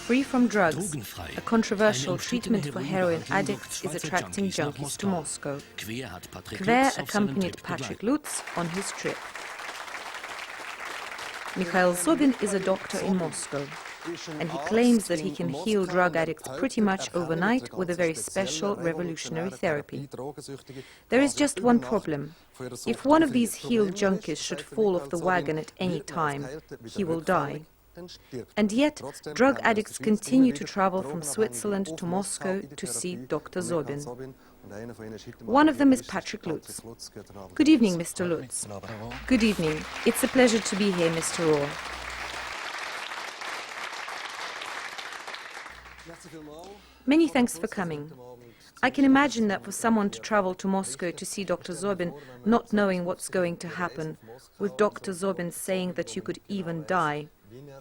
Free from drugs, Drogenfrei. a controversial Eine treatment for umstrittene heroin Heroinbehandlung addicts is Schweizer attracting Junkies nach junkies to Moskau. Moscow. Quer hat Patrick Quer Lutz auf seinem accompanied Trip Patrick begleitet. Lutz on his trip. Mikhail Zobin is a doctor in Moscow, and he claims that he can heal drug addicts pretty much overnight with a very special revolutionary therapy. There is just one problem. If one of these healed junkies should fall off the wagon at any time, he will die. And yet, drug addicts continue to travel from Switzerland to Moscow to see Dr. Zobin. One of them is Patrick Lutz. Good evening, Mr. Lutz. Good evening. It's a pleasure to be here, Mr. Rohr. Many thanks for coming. I can imagine that for someone to travel to Moscow to see Dr. Zobin, not knowing what's going to happen, with Dr. Zobin saying that you could even die,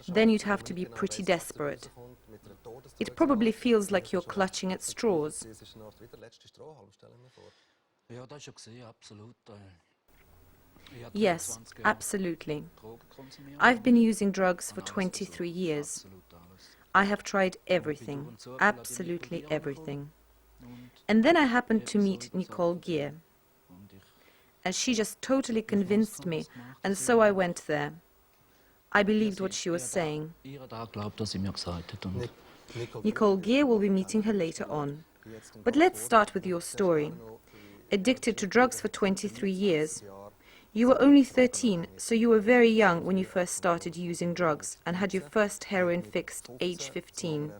then you'd have to be pretty desperate. It probably feels like you're clutching at straws. Yes, absolutely. I've been using drugs for 23 years. I have tried everything, absolutely everything. And then I happened to meet Nicole Gier. And she just totally convinced me, and so I went there. I believed what she was saying. Nicole Gier will be meeting her later on. But let's start with your story. Addicted to drugs for 23 years. You were only 13, so you were very young when you first started using drugs and had your first heroin fixed age 15.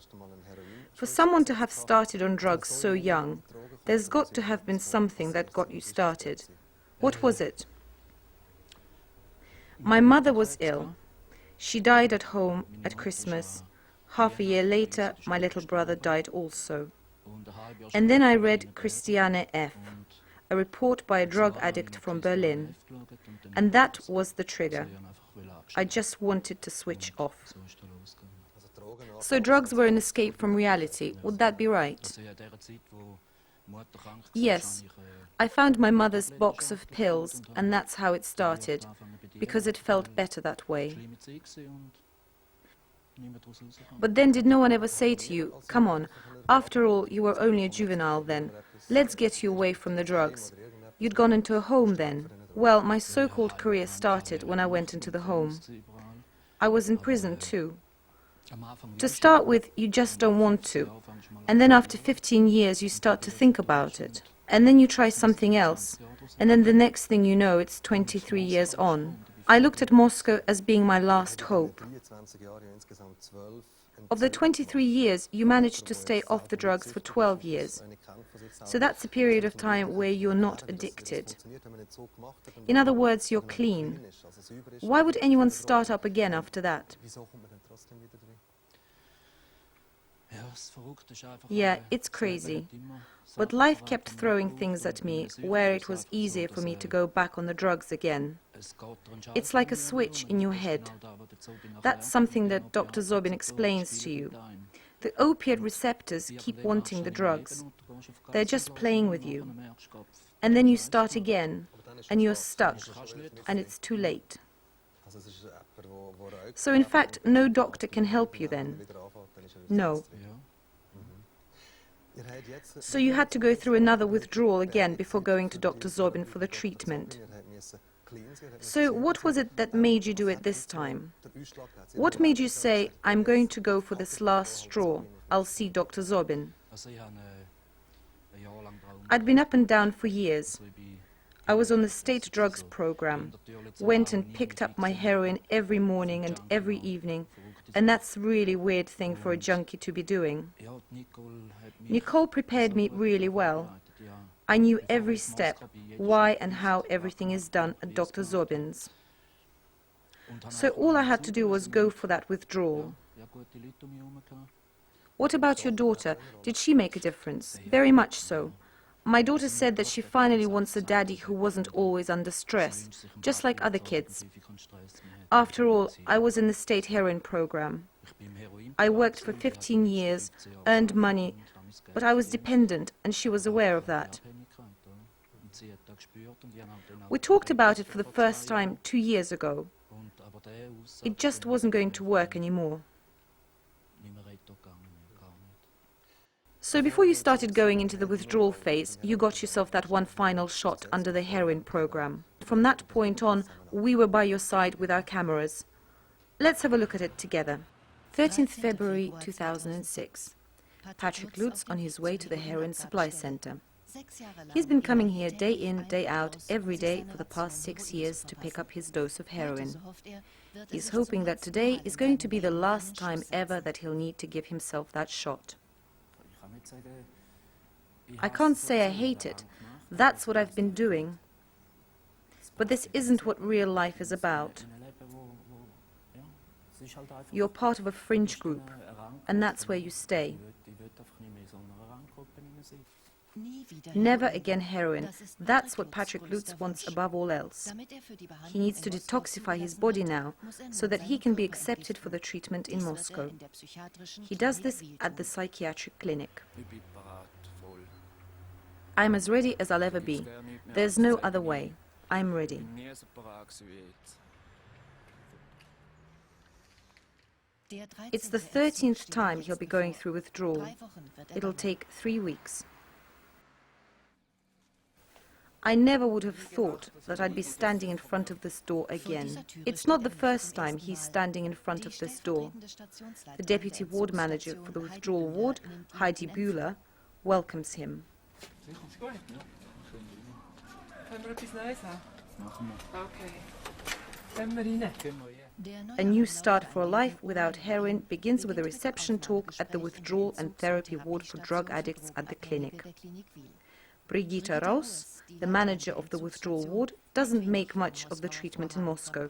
For someone to have started on drugs so young, there's got to have been something that got you started. What was it? My mother was ill. She died at home at Christmas. Half a year later, my little brother died also. And then I read Christiane F., a report by a drug addict from Berlin. And that was the trigger. I just wanted to switch off. So drugs were an escape from reality, would that be right? Yes. I found my mother's box of pills, and that's how it started, because it felt better that way. But then did no one ever say to you, come on, after all, you were only a juvenile then, let's get you away from the drugs. You'd gone into a home then. Well, my so-called career started when I went into the home. I was in prison too. To start with, you just don't want to. And then after 15 years, you start to think about it. And then you try something else. And then the next thing you know, it's 23 years on. I looked at Moscow as being my last hope. Of the 23 years, you managed to stay off the drugs for 12 years. So that's a period of time where you're not addicted. In other words, you're clean. Why would anyone start up again after that? Yeah, it's crazy. But life kept throwing things at me where it was easier for me to go back on the drugs again. It's like a switch in your head. That's something that Dr. Zobin explains to you. The opiate receptors keep wanting the drugs. They're just playing with you. And then you start again, and you're stuck, and it's too late. So in fact, no doctor can help you then. No. So you had to go through another withdrawal again before going to Dr. Zobin for the treatment. So what was it that made you do it this time? What made you say, I'm going to go for this last straw, I'll see Dr. Zobin? I'd been up and down for years. I was on the state drugs program, went and picked up my heroin every morning and every evening, and that's a really weird thing for a junkie to be doing. Nicole prepared me really well. I knew every step, why and how everything is done at Dr. Zobin's. So all I had to do was go for that withdrawal. What about your daughter? Did she make a difference? Very much so. My daughter said that she finally wants a daddy who wasn't always under stress, just like other kids. After all, I was in the state heroin program. I worked for 15 years, earned money, but I was dependent, and she was aware of that. We talked about it for the first time 2 years ago. It just wasn't going to work anymore. So before you started going into the withdrawal phase, you got yourself that one final shot under the heroin program. From that point on, we were by your side with our cameras. Let's have a look at it together. 13th February 2006. Patrick Lutz on his way to the heroin supply center. He's been coming here day in, day out, every day for the past 6 years to pick up his dose of heroin. He's hoping that today is going to be the last time ever that he'll need to give himself that shot. I can't say I hate it. That's what I've been doing. But this isn't what real life is about. You're part of a fringe group, and that's where you stay. Never again heroin. That's what Patrick Lutz wants above all else. He needs to detoxify his body now, so that he can be accepted for the treatment in Moscow. He does this at the psychiatric clinic. I'm as ready as I'll ever be. There's no other way. I'm ready. It's the 13th time he'll be going through withdrawal. It'll take 3 weeks. I never would have thought that I'd be standing in front of this door again. It's not the first time he's standing in front of this door. The deputy ward manager for the withdrawal ward, Heidi Bühler, welcomes him. A new start for a life without heroin begins with a reception talk at the withdrawal and therapy ward for drug addicts at the clinic. Brigitte Raus, the manager of the withdrawal ward, doesn't make much of the treatment in Moscow.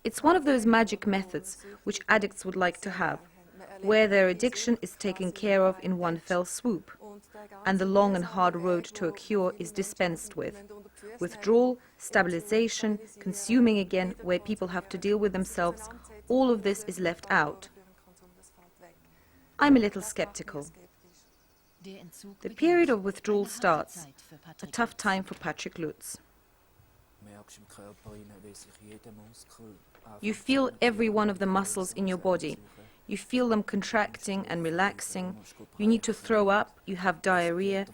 It's one of those magic methods which addicts would like to have, where their addiction is taken care of in one fell swoop, and the long and hard road to a cure is dispensed with. Withdrawal, stabilization, consuming again, where people have to deal with themselves, all of this is left out. I'm a little skeptical. The period of withdrawal starts, a tough time for Patrick Lutz. You feel every one of the muscles in your body. You feel them contracting and relaxing. You need to throw up, you have diarrhea.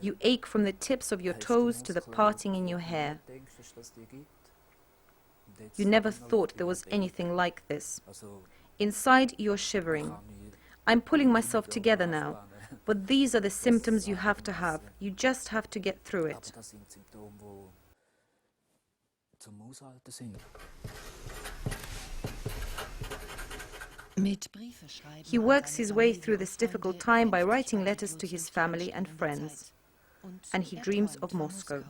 You ache from the tips of your toes to the parting in your hair. You never thought there was anything like this. Inside, you're shivering. I'm pulling myself together now, but these are the symptoms you have to have. You just have to get through it. He works his way through this difficult time by writing letters to his family and friends, and he dreams of Moscow.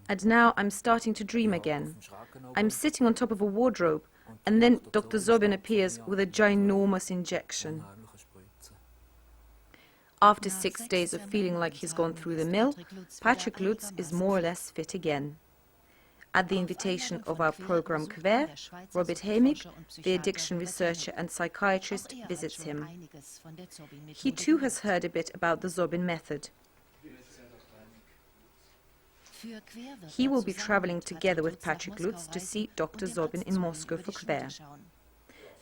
And now I'm starting to dream again. I'm sitting on top of a wardrobe, and then Dr. Zobin appears with a ginormous injection. After 6 days of feeling like he's gone through the mill, Patrick Lutz is more or less fit again. At the invitation of our program Quer, Robert Hemig, the addiction researcher and psychiatrist, visits him. He too has heard a bit about the Zobin method. He will be traveling together with Patrick Lutz to see Dr. Zobin in Moscow for Quer.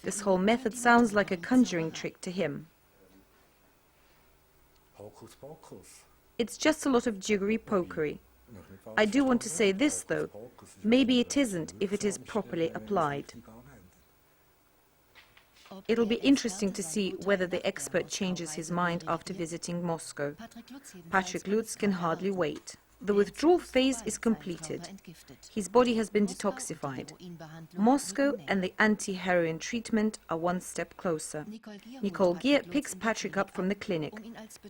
This whole method sounds like a conjuring trick to him. It's just a lot of jiggery-pokery. I do want to say this, though. Maybe it isn't if it is properly applied. It'll be interesting to see whether the expert changes his mind after visiting Moscow. Patrick Lutz can hardly wait. The withdrawal phase is completed. His body has been detoxified. Moscow and the anti-heroin treatment are one step closer. Nicole Gier picks Patrick up from the clinic.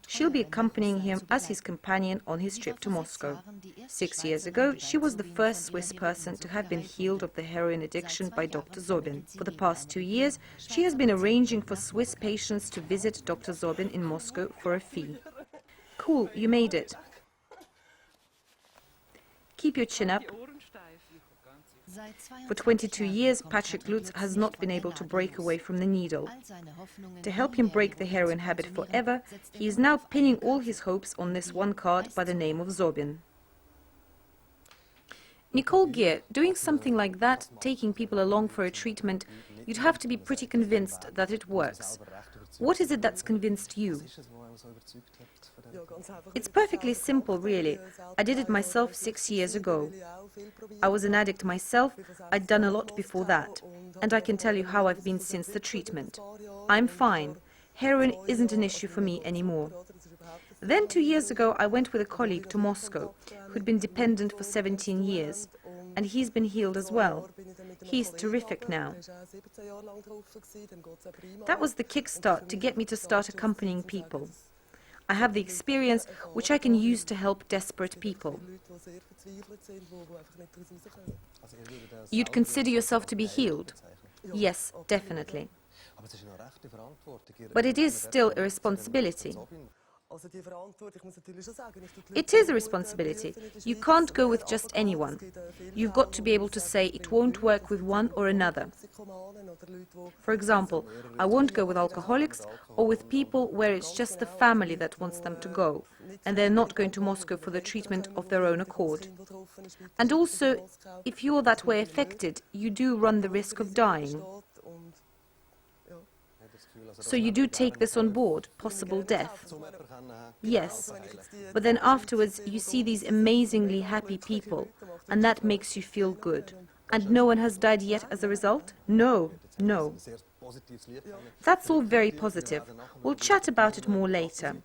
She'll be accompanying him as his companion on his trip to Moscow. 6 years ago, she was the first Swiss person to have been healed of the heroin addiction by Dr. Zobin. For the past 2 years, she has been arranging for Swiss patients to visit Dr. Zobin in Moscow for a fee. Cool, you made it. Keep your chin up. For 22 years, Patrick Lutz has not been able to break away from the needle. To help him break the heroin habit forever, he is now pinning all his hopes on this one card by the name of Zobin. Nicole Gear, doing something like that, taking people along for a treatment, you'd have to be pretty convinced that it works. What is it that's convinced you? It's perfectly simple, really. I did it myself 6 years ago. I was an addict myself. I'd done a lot before that. And I can tell you how I've been since the treatment. I'm fine. Heroin isn't an issue for me anymore. Then 2 years ago, I went with a colleague to Moscow, who'd been dependent for 17 years. And he's been healed as well. He's terrific now. That was the kickstart to get me to start accompanying people. I have the experience which I can use to help desperate people. You'd consider yourself to be healed? Yes, definitely. But it is still a responsibility. It is a responsibility. You can't go with just anyone. You've got to be able to say it won't work with one or another. For example, I won't go with alcoholics or with people where it's just the family that wants them to go, and they're not going to Moscow for the treatment of their own accord. And also, if you're that way affected, you do run the risk of dying. So you do take this on board, possible death. Yes, but then afterwards you see these amazingly happy people, and that makes you feel good. And no one has died yet as a result? No, no. That's all very positive. We'll chat about it more later.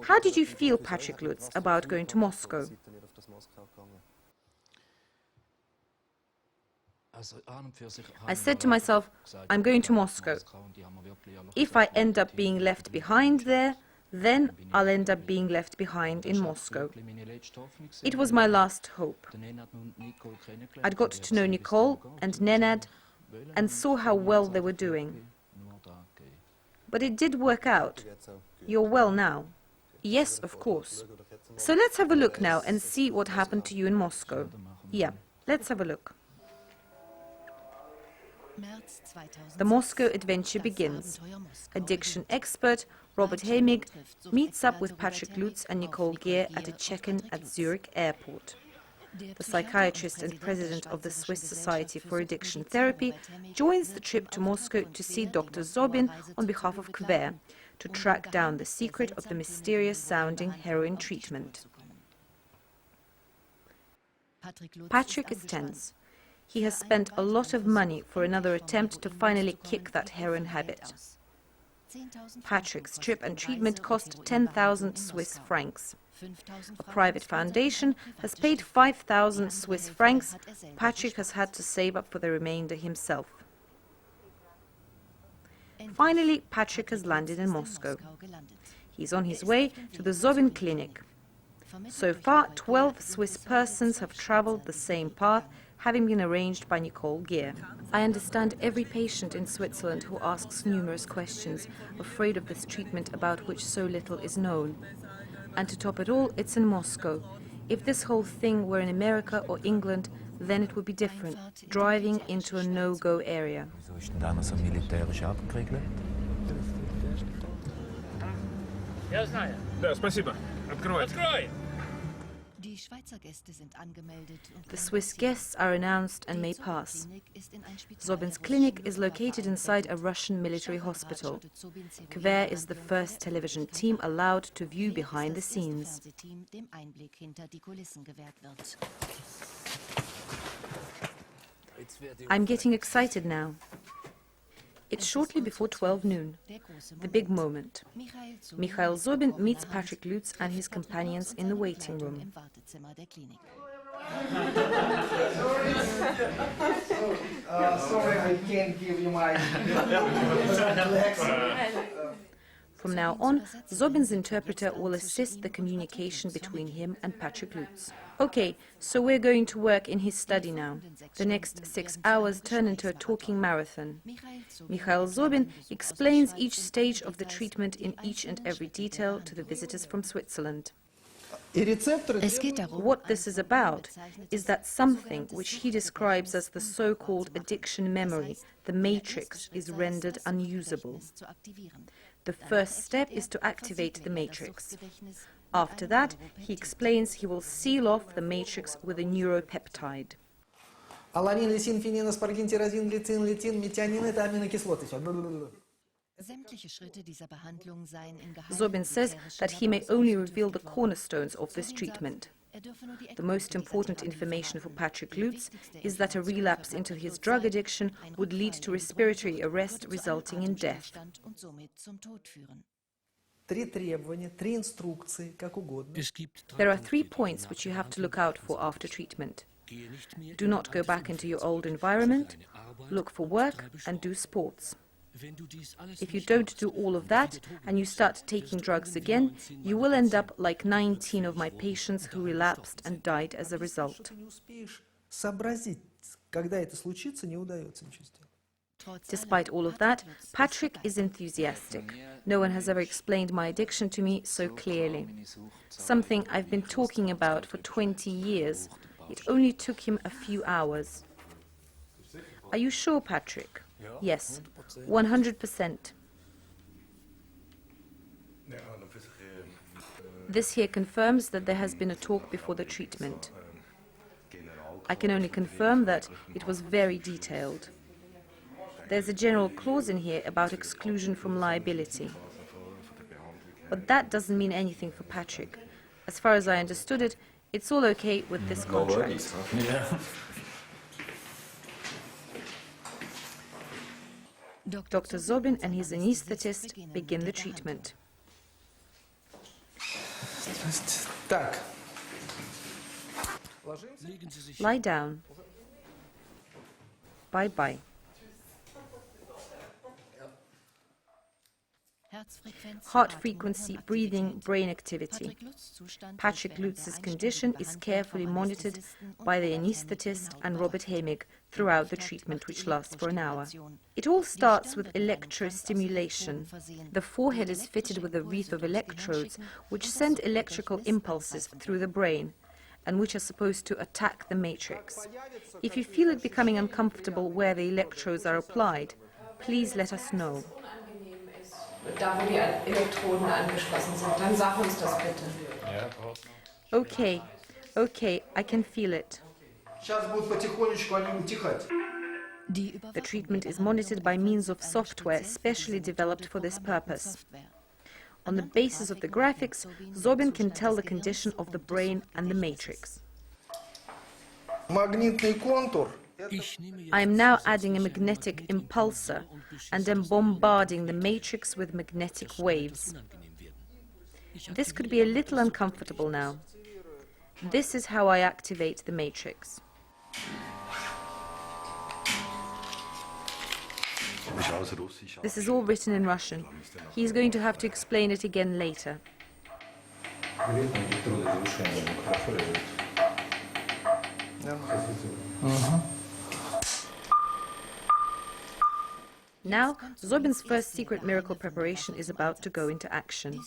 How did you feel, Patrick Lutz, about going to Moscow? I said to myself, I'm going to Moscow. If I end up being left behind there, then I'll end up being left behind in Moscow. It was my last hope. I'd got to know Nicole and Nenad and saw how well they were doing. But it did work out. You're well now. Yes, of course. So let's have a look now and see what happened to you in Moscow. Yeah, let's have a look. The Moscow adventure begins. Addiction expert Robert Helmig meets up with Patrick Lutz and Nicole Gear at a check-in at Zurich airport. The psychiatrist and president of the Swiss Society for Addiction Therapy joins the trip to Moscow to see Dr. Zobin on behalf of Quer, to track down the secret of the mysterious-sounding heroin treatment. Patrick is tense. He has spent a lot of money for another attempt to finally kick that heroin habit. Patrick's trip and treatment cost 10,000 Swiss francs. A private foundation has paid 5,000 Swiss francs. Patrick has had to save up for the remainder himself. Finally, Patrick has landed in Moscow. He's on his way to the Zobin clinic. So far, 12 Swiss persons have traveled the same path, having been arranged by Nicole Gear. I understand every patient in Switzerland who asks numerous questions, afraid of this treatment about which so little is known. And to top it all, it's in Moscow. If this whole thing were in America or England, then it would be different, driving into a no-go area. The Swiss guests are announced and may pass. Zobin's clinic is located inside a Russian military hospital. Quer is the first television team allowed to view behind the scenes. I'm getting excited now. It's shortly before 12 noon, the big moment. Mikhail Zobin meets Patrick Lutz and his companions in the waiting room. Sorry, I can't give you my... From now on, Zobin's interpreter will assist the communication between him and Patrick Lutz. Okay, so we're going to work in his study now. The next 6 hours turn into a talking marathon. Mikhail Zobin explains each stage of the treatment in each and every detail to the visitors from Switzerland. What this is about is that something which he describes as the so-called addiction memory, the matrix, is rendered unusable. The first step is to activate the matrix. After that, he explains he will seal off the matrix with a neuropeptide. Аланин, лисин, фенин, аспаргин, тирозин, глицин, литин, метионин – это аминокислоты. Zobin says that he may only reveal the cornerstones of this treatment. The most important information for Patrick Lutz is that a relapse into his drug addiction would lead to respiratory arrest resulting in death. There are 3 points which you have to look out for after treatment. Do not go back into your old environment, look for work and do sports. If you don't do all of that and you start taking drugs again, you will end up like 19 of my patients who relapsed and died as a result. Despite all of that, Patrick is enthusiastic. No one has ever explained my addiction to me so clearly. Something I've been talking about for 20 years. It only took him a few hours. Are you sure, Patrick? Yes, 100%. This here confirms that there has been a talk before the treatment. I can only confirm that it was very detailed. There's a general clause in here about exclusion from liability. But that doesn't mean anything for Patrick. As far as I understood it, it's all okay with this contract. Dr. Zobin and his anesthetist begin the treatment. Lie down. Bye-bye. Heart frequency, breathing, brain activity. Patrick Lutz's condition is carefully monitored by the anesthetist and Robert Hemig throughout the treatment, which lasts for an hour. It all starts with electrostimulation. The forehead is fitted with a wreath of electrodes which send electrical impulses through the brain and which are supposed to attack the matrix. If you feel it becoming uncomfortable where the electrodes are applied, please let us know. Da, wo die Elektroden angeschlossen sind, dann sag uns das bitte. Okay, I can feel it. The treatment is monitored by means of software specially developed for this purpose. On the basis of the graphics, Zobin can tell the condition of the brain and the matrix. I am now adding a magnetic impulsor and am bombarding the matrix with magnetic waves. This could be a little uncomfortable now. This is how I activate the matrix. This is all written in Russian. He's going to have to explain it again later. Now, Zobin's first secret miracle preparation is about to go into action.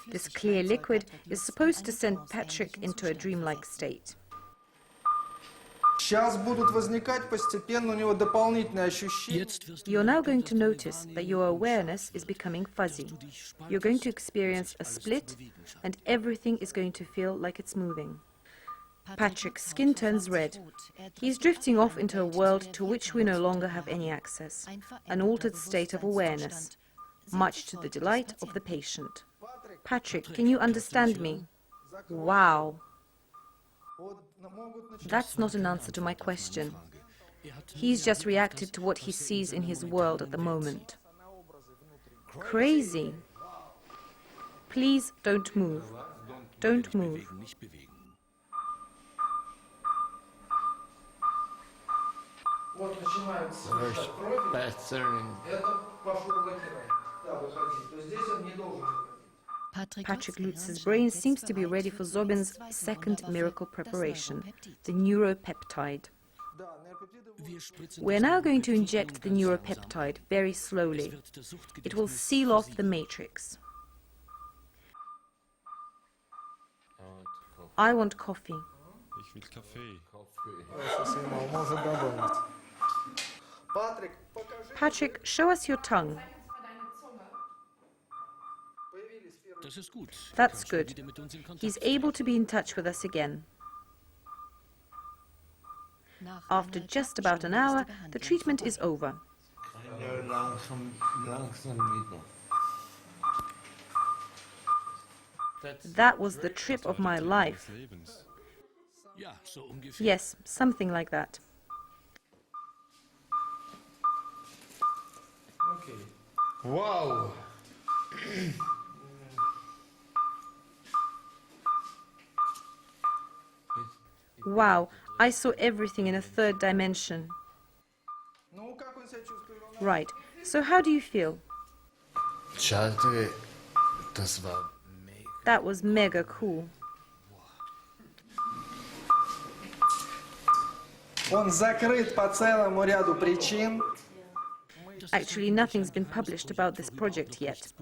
This clear liquid is supposed to send Patrick into a dreamlike state. You're now going to notice that your awareness is becoming fuzzy. You're going to experience a split, and everything is going to feel like it's moving. Patrick's skin turns red. He's drifting off into a world to which we no longer have any access, an altered state of awareness, much to the delight of the patient. Patrick, can you understand me? Wow. That's not an answer to my question. He's just reacted to what he sees in his world at the moment. Crazy. Please don't move. Don't move. Patrick Lutz's brain seems to be ready for Zobin's second miracle preparation, the neuropeptide. We're now going to inject the neuropeptide very slowly. It will seal off the matrix. I want coffee. Ich will Kaffee. Patrick, show us your tongue. That's good. He's able to be in touch with us again. After just about an hour, the treatment is over. That was the trip of my life. Yes, something like that. Wow! Wow, I saw everything in a third dimension. Right, so how do you feel? That was mega cool. Он закрыт по целому ряду причин. Actually, nothing's been published about this project yet.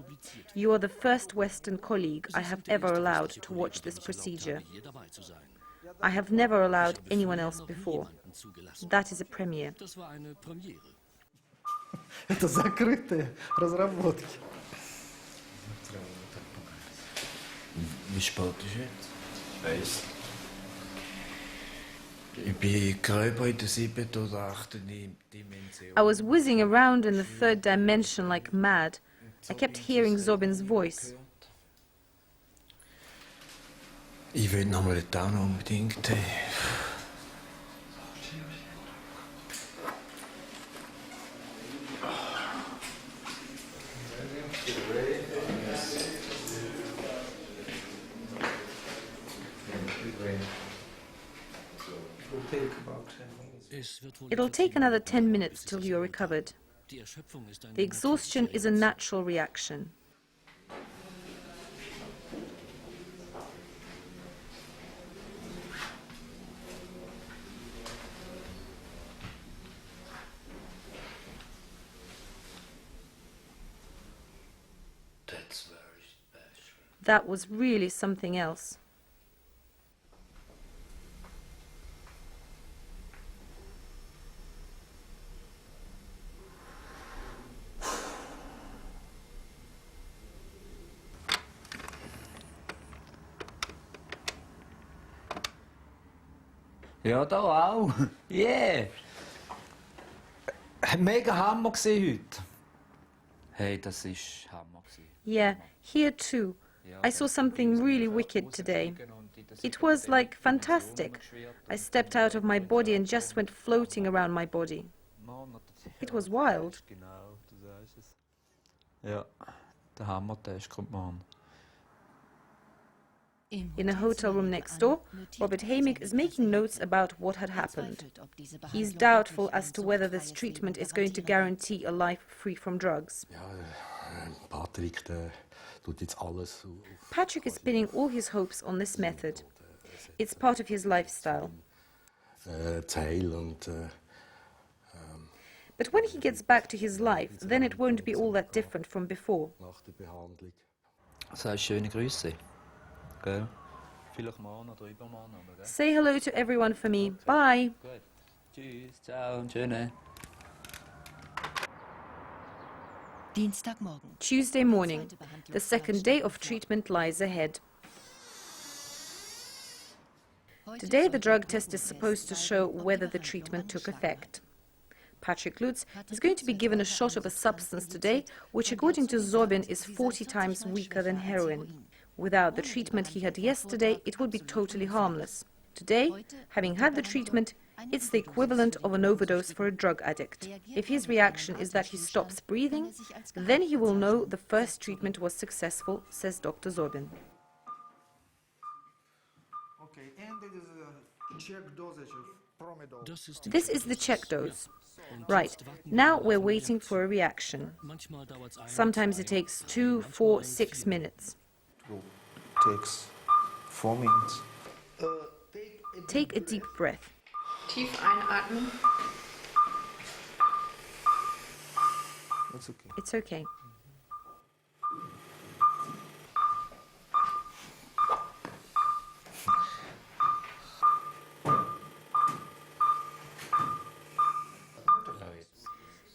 You are the first Western colleague I have ever allowed to watch this procedure. I have never allowed anyone else before. That is a premiere. Это закрытые разработки. Wie spät ist jetzt? Ich weiss. Ich bin Körper in der 7. oder 8. Dimension. I was whizzing around in the third dimension like mad. I kept hearing Zobin's voice. Ich will noch mal da noch unbedingt. It'll take another 10 minutes till you're recovered. The exhaustion is a natural reaction. That's very special. That was really something else. Ja, da auch. Yeah! Mega Hammer heute. Hey, das ist Hammer gewesen. Yeah, here too. I saw something really wicked today. It was like fantastic. I stepped out of my body and just went floating around my body. It was wild. Genau, du sagst es. Ja, der Hammertest kommt morgen. In a hotel room next door, Robert Hamig is making notes about what had happened. He's doubtful as to whether this treatment is going to guarantee a life free from drugs. Patrick, tut jetzt alles Patrick is pinning all his hopes on this method. It's part of his lifestyle. Zeil und But when he gets back to his life, then it won't be all that different from before. nach der Behandlung. Sagst schöne Grüße. Gell? Vielleicht morgen oder übermorgen, aber gell? Say hello to everyone for me. Bye. Gut. Tschüss, ciao, schöne. Dienstagmorgen. Tuesday morning. The second day of treatment lies ahead. Today the drug test is supposed to show whether the treatment took effect. Patrick Lutz is going to be given a shot of a substance today which according to Zobin is 40 times weaker than heroin. Without the treatment he had yesterday, it would be totally harmless. Today, having had the treatment, it's the equivalent of an overdose for a drug addict. If his reaction is that he stops breathing, then he will know the first treatment was successful, says Dr. Zobin. Okay, and it is a check dosage of promedol. This is the check dose. Right, now we're waiting for a reaction. Sometimes it takes 2, 4, 6 minutes. Takes 4 minutes. Take a deep breath. Tief einatmen. It's okay. It's okay.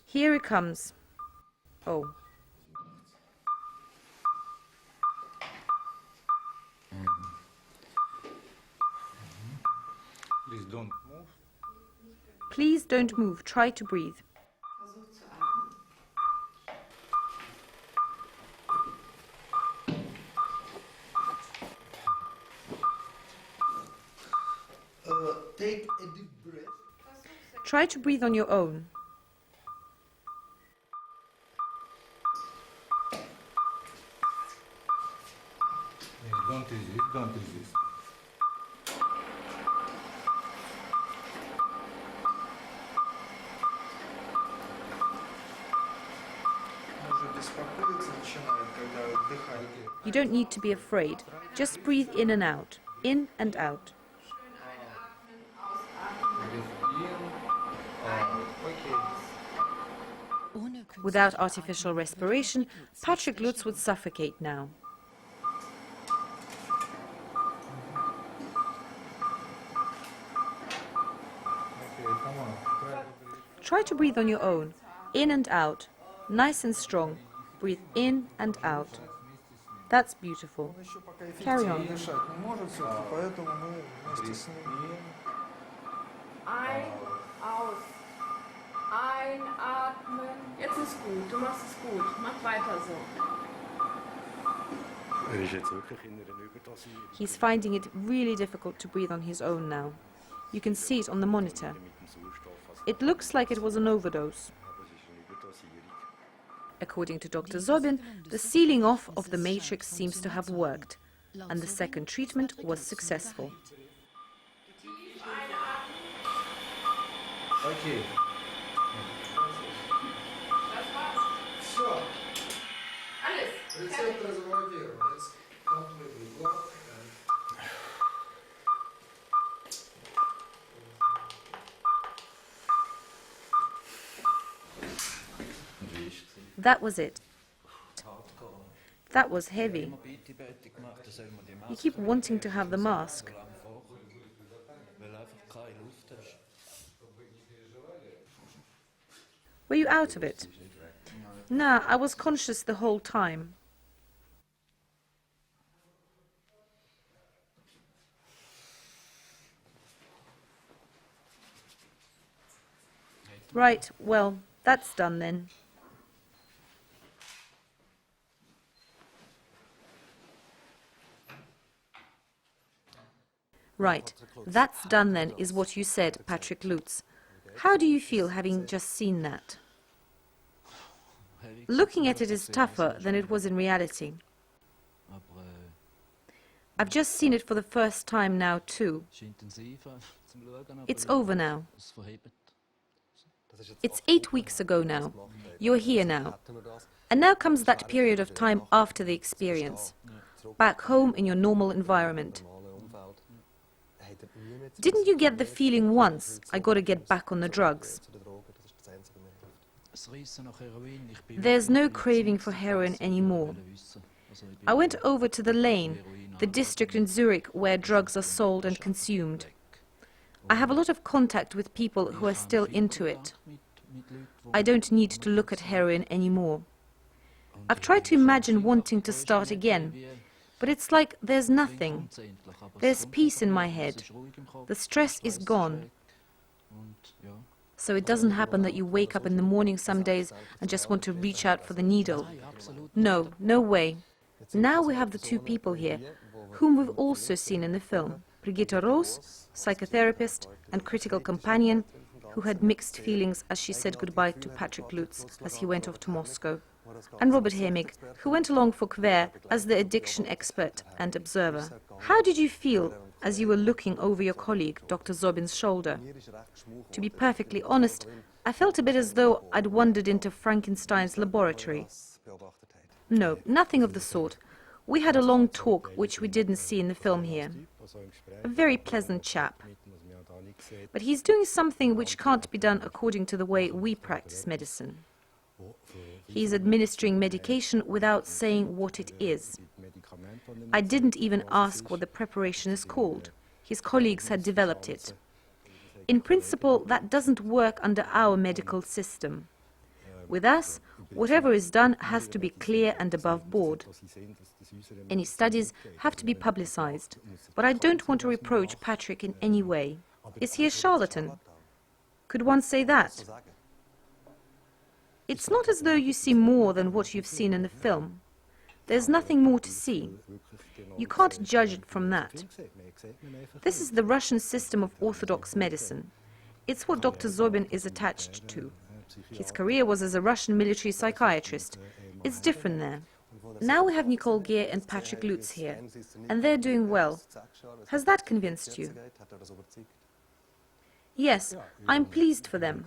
Here it comes. Oh. Please don't move. Try to breathe. Versuch zu atmen. Take a deep breath. Try to breathe on your own. Don't resist. You don't need to be afraid. Just breathe in and out. In and out. Schön einatmen, ausatmen. Without artificial respiration, Patrick Lutz would suffocate now. Try to breathe on your own, in and out, nice and strong. Breathe in and out. That's beautiful. Carry on. Дышать не может все-таки, поэтому мы вместе с ним. Ein, aus. Einatmen. Jetzt ist gut, du machst es gut. Mach weiter so. Ist jetzt wirklich in einer Überdosierung. He's finding it really difficult to breathe on his own now. You can see it on the monitor. It looks like it was an overdose. According to Dr. Zobin, the sealing off of the matrix seems to have worked, and the second treatment was successful. Окей. Das war's. Все. Alles. Рецептор заблокирован. It's completely blocked. That was it. That was heavy. You keep wanting to have the mask. Were you out of it? Nah, I was conscious the whole time. Right, well, that's done then. Right, that's done then, is what you said, Patrick Lutz. How do you feel having just seen that? Looking at it is tougher than it was in reality. I've just seen it for the first time now too. It's over now. It's 8 weeks ago now. You're here now. And now comes that period of time after the experience. Back home in your normal environment. Didn't you get the feeling once, I gotta get back on the drugs? There's no craving for heroin anymore. I went over to the Lane, the district in Zurich where drugs are sold and consumed. I have a lot of contact with people who are still into it. I don't need to look at heroin anymore. I've tried to imagine wanting to start again, but it's like there's nothing. There's peace in my head. The stress is gone. So it doesn't happen that you wake up in the morning some days and just want to reach out for the needle. No, no way. Now we have the two people here, whom we've also seen in the film. Brigitte Rose, psychotherapist and critical companion, who had mixed feelings as she said goodbye to Patrick Lutz as he went off to Moscow. And Robert Hemig, who went along for Quer as the addiction expert and observer. How did you feel as you were looking over your colleague, Dr. Zobin's shoulder? To be perfectly honest, I felt a bit as though I'd wandered into Frankenstein's laboratory. No, nothing of the sort. We had a long talk, which we didn't see in the film here. A very pleasant chap. But he's doing something which can't be done according to the way we practice medicine. He's administering medication without saying what it is. I didn't even ask what the preparation is called. His colleagues had developed it. In principle, that doesn't work under our medical system. With us, whatever is done has to be clear and above board. Any studies have to be publicized. But I don't want to reproach Patrick in any way. Is he a charlatan? Could one say that? It's not as though you see more than what you've seen in the film. There's nothing more to see. You can't judge it from that. This is the Russian system of orthodox medicine. It's what Dr. Zobin is attached to. His career was as a Russian military psychiatrist. It's different there. Now we have Nicole Gehr and Patrick Lutz here, and they're doing well. Has that convinced you? Yes, I'm pleased for them.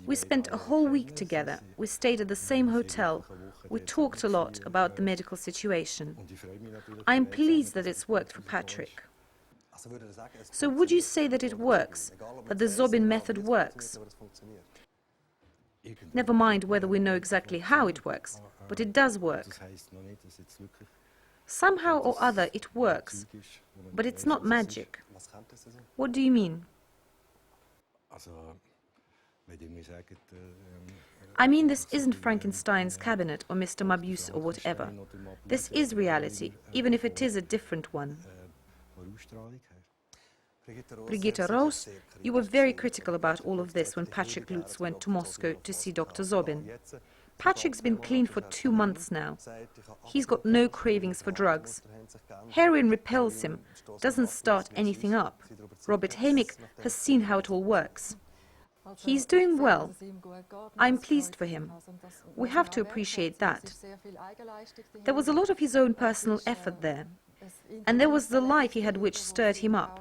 We spent a whole week together. We stayed at the same hotel. We talked a lot about the medical situation. I'm pleased that it's worked for Patrick. So would you say that it works, that the Zobin method works? Never mind whether we know exactly how it works, but it does work. Somehow or other it works, but it's not magic. What do you mean? I mean, this isn't Frankenstein's cabinet or Mr. Mabuse or whatever. This is reality, even if it is a different one. Brigitte Rose, you were very critical about all of this when Patrick Lutz went to Moscow to see Dr. Zobin. Patrick's been clean for 2 months now. He's got no cravings for drugs. Heroin repels him, doesn't start anything up. Robert Hemick has seen how it all works. He's doing well. I'm pleased for him. We have to appreciate that. There was a lot of his own personal effort there. And there was the life he had which stirred him up.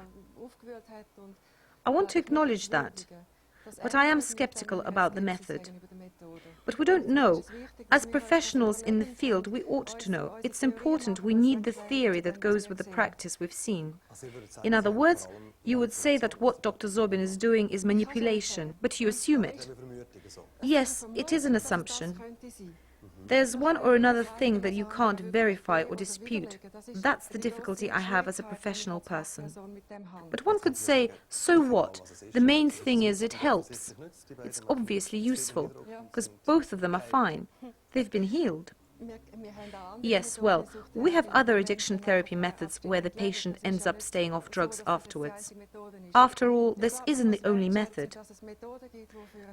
I want to acknowledge that. But I am skeptical about the method. But we don't know. As professionals in the field, we ought to know. It's important. We need the theory that goes with the practice we've seen. In other words, you would say that what Dr. Zobin is doing is manipulation, but you assume it. Yes, it is an assumption. There's one or another thing that you can't verify or dispute. That's the difficulty I have as a professional person. But one could say, so what? The main thing is it helps. It's obviously useful, because both of them are fine. They've been healed. Yes, well, we have other addiction therapy methods where the patient ends up staying off drugs afterwards. After all, this isn't the only method.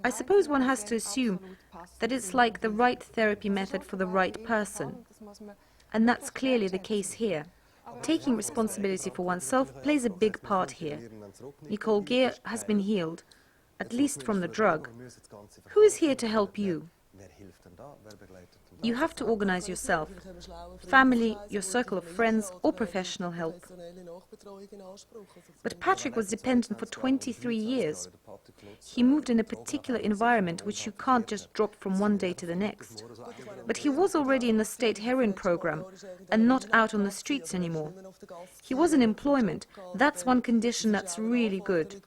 I suppose one has to assume that it's like the right therapy method for the right person. And that's clearly the case here. Taking responsibility for oneself plays a big part here. Nicole Gehr has been healed, at least from the drug. Who is here to help you? You have to organize yourself. Family, your circle of friends, or professional help. But Patrick was dependent for 23 years. He moved in a particular environment which you can't just drop from one day to the next. But he was already in the state heroin program and not out on the streets anymore. He was in employment. That's one condition that's really good.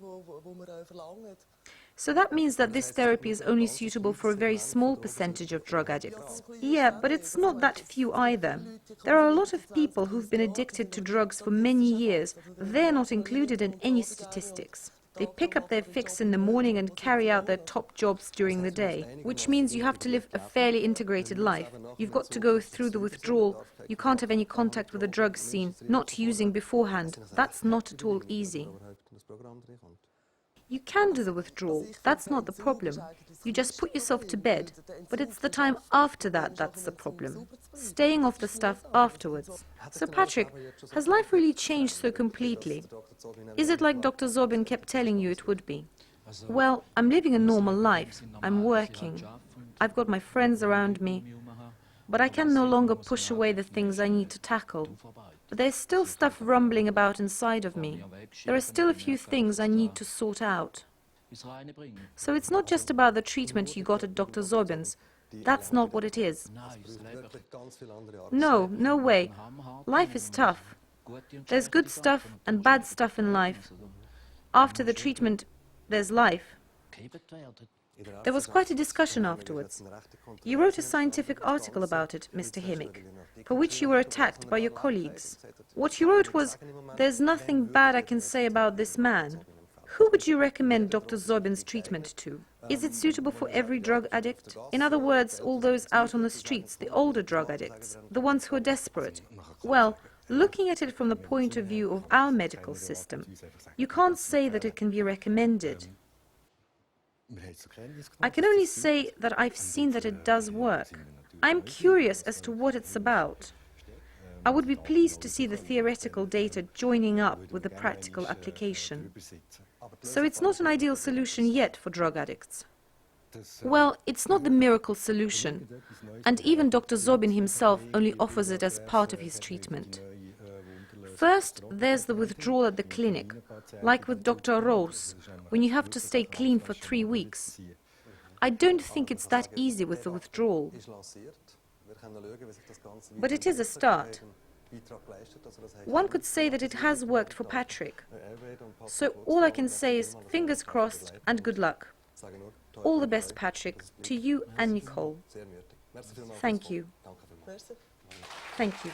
So that means that this therapy is only suitable for a very small percentage of drug addicts. Yeah, but it's not that few either. There are a lot of people who've been addicted to drugs for many years. They're not included in any statistics. They pick up their fix in the morning and carry out their top jobs during the day, which means you have to live a fairly integrated life. You've got to go through the withdrawal. You can't have any contact with the drug scene, not using beforehand. That's not at all easy. You can do the withdrawal, that's not the problem. You just put yourself to bed. But it's the time after that that's the problem. Staying off the stuff afterwards. So Patrick, has life really changed so completely? Is it like Dr. Zobin kept telling you it would be? Well, I'm living a normal life. I'm working. I've got my friends around me. But I can no longer push away the things I need to tackle. But there's still stuff rumbling about inside of me. There are still a few things I need to sort out. So it's not just about the treatment you got at Dr. Zobin's. That's not what it is. No, no way. Life is tough. There's good stuff and bad stuff in life. After the treatment, there's life. There was quite a discussion afterwards. You wrote a scientific article about it, Mr. Hemick, for which you were attacked by your colleagues. What you wrote was, "There's nothing bad I can say about this man." Who would you recommend Dr. Zobin's treatment to? Is it suitable for every drug addict? In other words, all those out on the streets, the older drug addicts, the ones who are desperate? Well, looking at it from the point of view of our medical system, you can't say that it can be recommended. I can only say that I've seen that it does work. I'm curious as to what it's about. I would be pleased to see the theoretical data joining up with the practical application. So it's not an ideal solution yet for drug addicts. Well, it's not the miracle solution, and even Dr. Zobin himself only offers it as part of his treatment. First, there's the withdrawal at the clinic, like with Dr. Rose, when you have to stay clean for 3 weeks. I don't think it's that easy with the withdrawal. But it is a start. One could say that it has worked for Patrick. So all I can say is fingers crossed and good luck. All the best, Patrick, to you and Nicole. Thank you. Thank you.